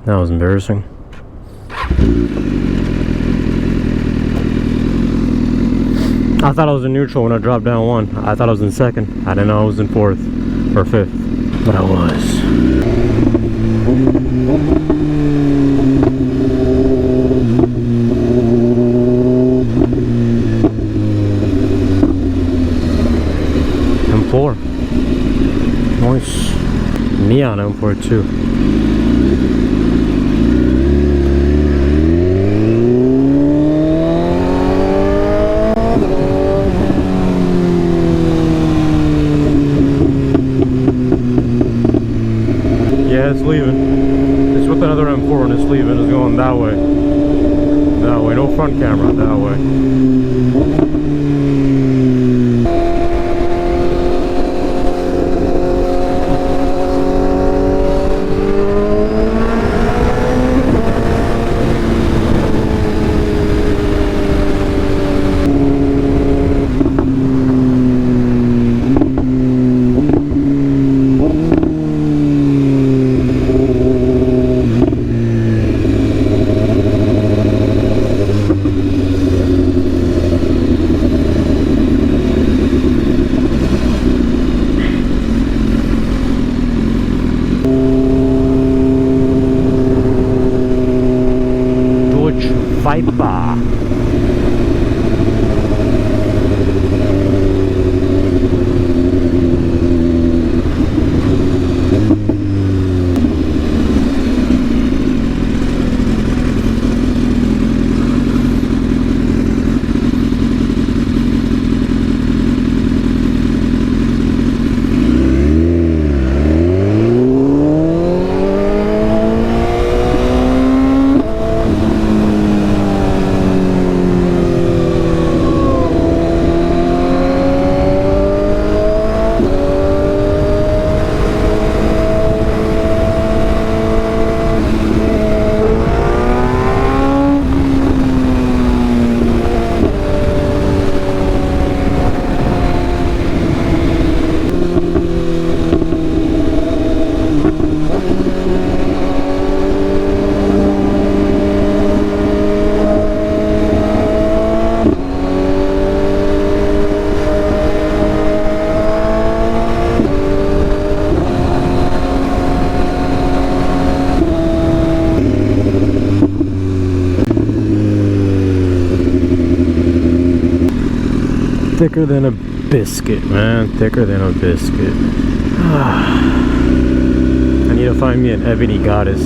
That was embarrassing. I thought I was in neutral when I dropped down one. I thought I was in second. I didn't know I was in fourth or fifth, but I was. M4. Nice. Neon M4 too. Yeah, it's leaving. It's with another M4 and it's leaving. It's going that way. That way. No front camera. That way. Thicker than a biscuit, man. Thicker than a biscuit. I need to find me an ebony goddess.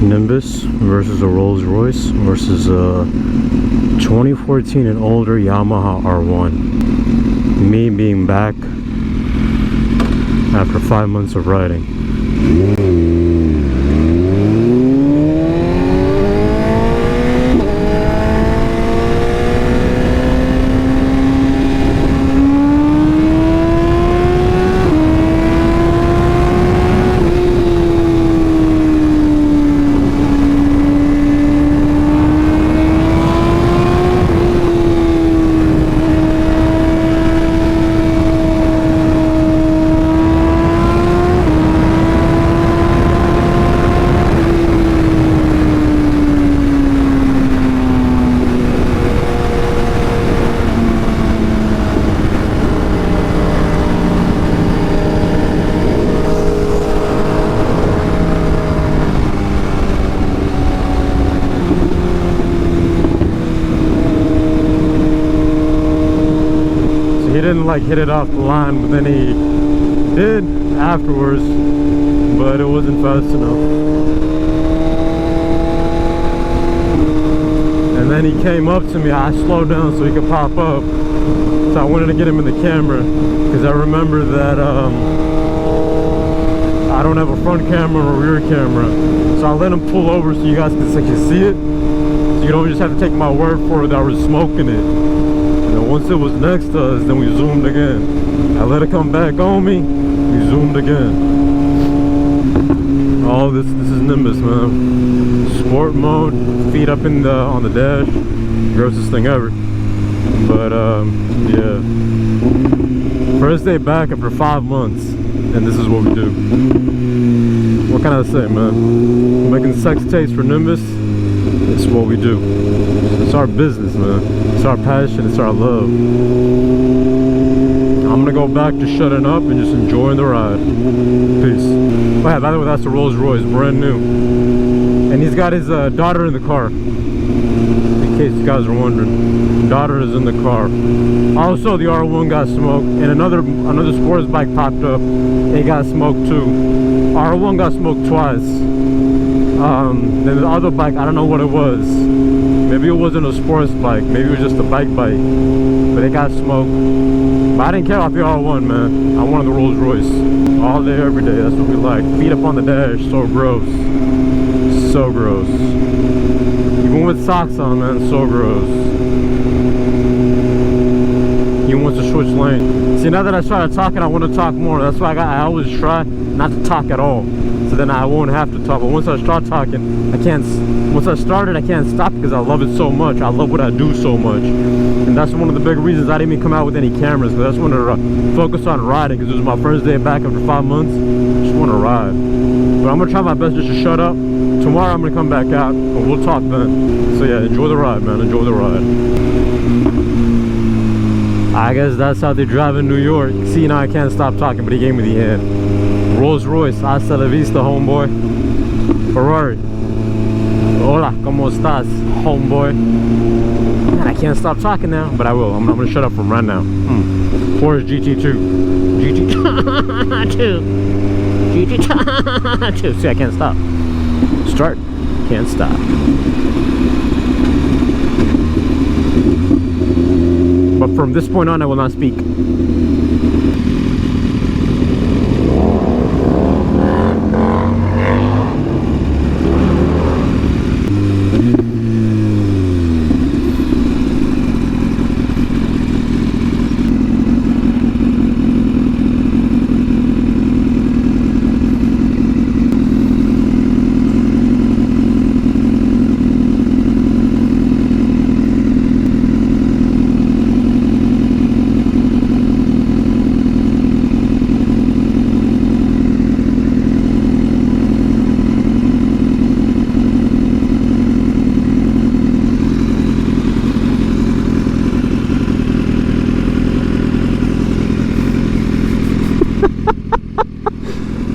Nimbus versus a Rolls Royce versus a 2014 and older Yamaha R1. Me being back after 5 months of riding. He didn't like hit it off the line, but then he did afterwards, but it wasn't fast enough. And then he came up to me. I slowed down so he could pop up, so I wanted to get him in the camera because I remember that I don't have a front camera or a rear camera, so I let him pull over so you guys can see it, so you don't just have to take my word for it that I was smoking it. And once it was next to us, then we zoomed again. I let it come back on me, we zoomed again. Oh, this is Nimbus, man. Sport mode, feet up in on the dash, grossest thing ever. But yeah, first day back after 5 months, and this is what we do. What can I say, man? Making sex tapes for Nimbus. It's what we do. It's our business, man. It's our passion. It's our love. I'm gonna go back to shutting up and just enjoying the ride. Peace. Oh yeah, by the way, that's the Rolls Royce, brand new. And he's got his daughter in the car. In case you guys are wondering, daughter is in the car. Also, the R1 got smoked, and another sports bike popped up. It got smoked too. R1 got smoked twice. Then the other bike, I don't know what it was. Maybe it wasn't a sports bike. Maybe it was just a bike, but it got smoked. But I didn't care about the R1, man. I wanted the Rolls Royce. All day, every day. That's what we like. Feet up on the dash. So gross. So gross. Even with socks on, man. So gross. He wants to switch lane. See, now that I started talking, I want to talk more. That's why I always try not to talk at all, so then I won't have to talk. But once I start talking, I can't. Once I started, I can't stop because I love it so much. I love what I do so much, and that's one of the big reasons I didn't even come out with any cameras. Because I just wanted to focus on riding. Because it was my first day back after 5 months. I just want to ride. But I'm gonna try my best just to shut up. Tomorrow I'm gonna come back out and we'll talk then. So yeah, enjoy the ride, man. Enjoy the ride. I guess that's how they drive in New York. See, now I can't stop talking, but he gave me the hand. Rolls Royce, hasta la vista, homeboy. Ferrari, hola, ¿cómo estás, homeboy? Man, I can't stop talking now, but I will. I'm gonna shut up from right now. Porsche GT2. GT2. See, I can't stop. Start, can't stop. But from this point on, I will not speak.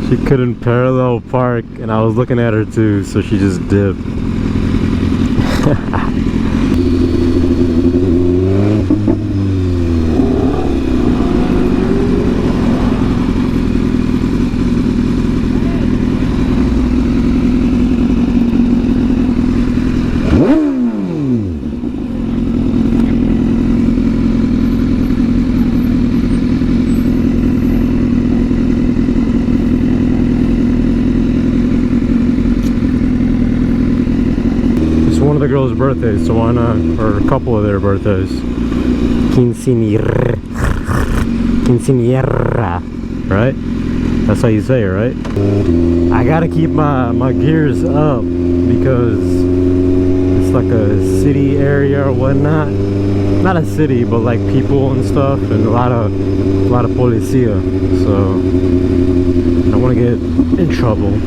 She couldn't parallel park, and I was looking at her too, so she just dipped. the girls' birthdays, so why not? Or a couple of their birthdays. Quinceañera. Quinceañera. Right? That's how you say it, right? I gotta keep my gears up because it's like a city area or whatnot. Not a city, but like people and stuff, and a lot of policia. So I don't want to get in trouble.